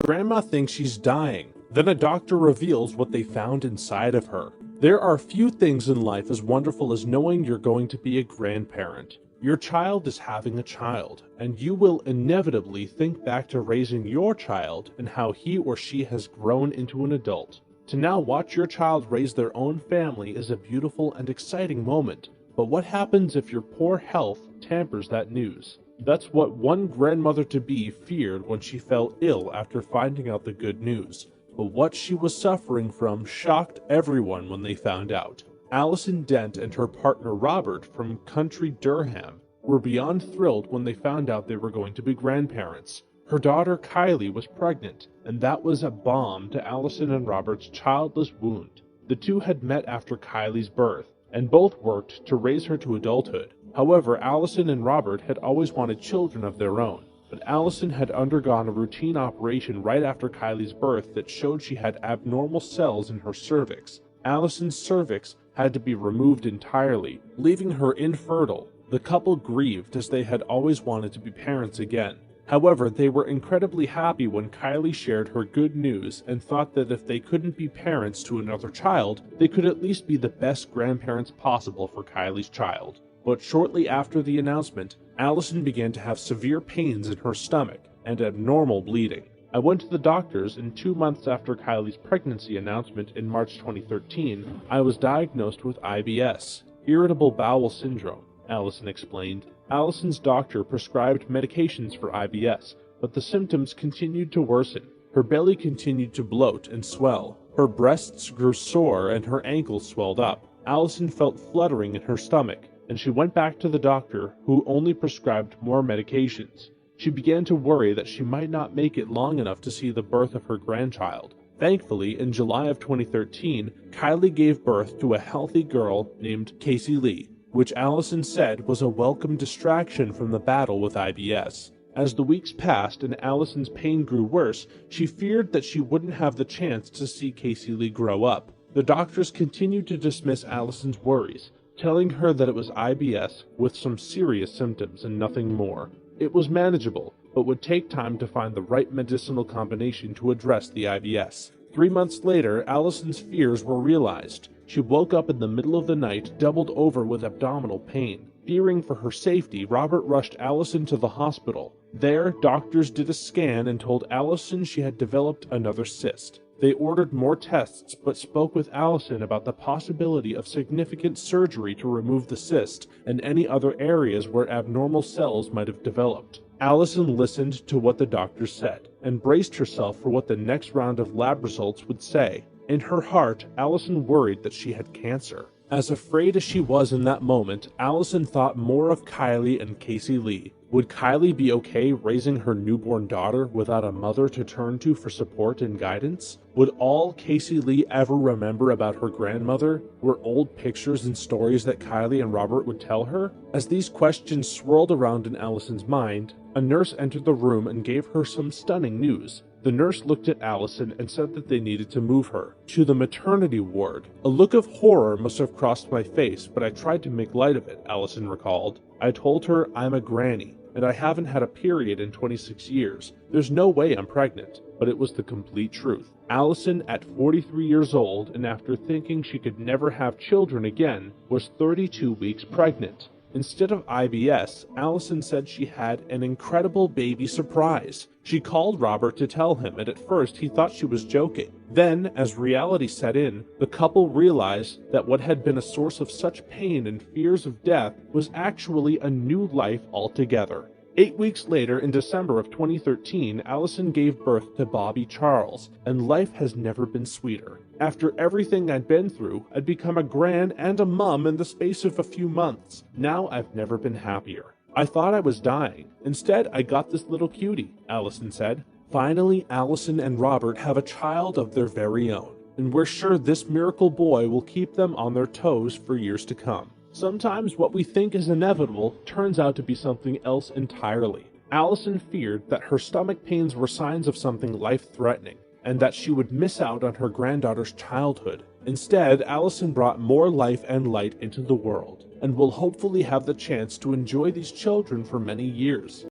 grandma thinks she's dying. Then a doctor reveals what they found inside of her. There are few things in life as wonderful as knowing you're going to be a grandparent. Your child is having a child, and you will inevitably think back to raising your child and how he or she has grown into an adult. To now watch your child raise their own family is a beautiful and exciting moment. But what happens if your poor health tampers that news? That's what one grandmother-to-be feared when she fell ill after finding out the good news. But what she was suffering from shocked everyone when they found out. Allison Dent and her partner Robert from country Durham were beyond thrilled when they found out they were going to be grandparents. Her daughter Kylie was pregnant, and that was a balm to Allison and Robert's childless wound. The two had met after Kylie's birth, and both worked to raise her to adulthood. However, Allison and Robert had always wanted children of their own. But Allison had undergone a routine operation right after Kylie's birth that showed she had abnormal cells in her cervix. Allison's cervix had to be removed entirely, leaving her infertile. The couple grieved as they had always wanted to be parents again. However, they were incredibly happy when Kylie shared her good news and thought that if they couldn't be parents to another child, they could at least be the best grandparents possible for Kylie's child. But shortly after the announcement, Allison began to have severe pains in her stomach and abnormal bleeding. I went to the doctors, and 2 months after Kylie's pregnancy announcement in March 2013, I was diagnosed with IBS, irritable bowel syndrome, Allison explained. Allison's doctor prescribed medications for IBS, but the symptoms continued to worsen. Her belly continued to bloat and swell. Her breasts grew sore and her ankles swelled up. Allison felt fluttering in her stomach, and she went back to the doctor, who only prescribed more medications. She began to worry that she might not make it long enough to see the birth of her grandchild. Thankfully, in July of 2013, Kylie gave birth to a healthy girl named Casey Lee, which Allison said was a welcome distraction from the battle with IBS. As the weeks passed and Allison's pain grew worse, she feared that she wouldn't have the chance to see Casey Lee grow up. The doctors continued to dismiss Allison's worries, telling her that it was IBS with some serious symptoms and nothing more. It was manageable, but would take time to find the right medicinal combination to address the IBS. 3 months later, Allison's fears were realized. She woke up in the middle of the night, doubled over with abdominal pain. Fearing for her safety, Robert rushed Allison to the hospital. There, doctors did a scan and told Allison she had developed another cyst. They ordered more tests, but spoke with Allison about the possibility of significant surgery to remove the cyst and any other areas where abnormal cells might have developed. Allison listened to what the doctors said and braced herself for what the next round of lab results would say. In her heart, Allison worried that she had cancer. As afraid as she was in that moment, Allison thought more of Kylie and Casey Lee. Would Kylie be okay raising her newborn daughter without a mother to turn to for support and guidance? Would all Casey Lee ever remember about her grandmother were old pictures and stories that Kylie and Robert would tell her? As these questions swirled around in Allison's mind, a nurse entered the room and gave her some stunning news. The nurse looked at Allison and said that they needed to move her to the maternity ward. A look of horror must have crossed my face, but I tried to make light of it, Allison recalled. I told her I'm a granny, and I haven't had a period in 26 years. There's no way I'm pregnant. But it was the complete truth. Allison, at 43 years old, and after thinking she could never have children again, was 32 weeks pregnant. Instead of IBS, Allison said she had an incredible baby surprise. She called Robert to tell him, and at first he thought she was joking. Then, as reality set in, the couple realized that what had been a source of such pain and fears of death was actually a new life altogether. 8 weeks later, in December of 2013, Allison gave birth to Bobby Charles, and life has never been sweeter. After everything I'd been through, I'd become a gran and a mum in the space of a few months. Now I've never been happier. I thought I was dying. Instead, I got this little cutie, Allison said. Finally, Allison and Robert have a child of their very own, and we're sure this miracle boy will keep them on their toes for years to come. Sometimes what we think is inevitable turns out to be something else entirely. Allison feared that her stomach pains were signs of something life-threatening, and that she would miss out on her granddaughter's childhood. Instead, Allison brought more life and light into the world, and will hopefully have the chance to enjoy these children for many years.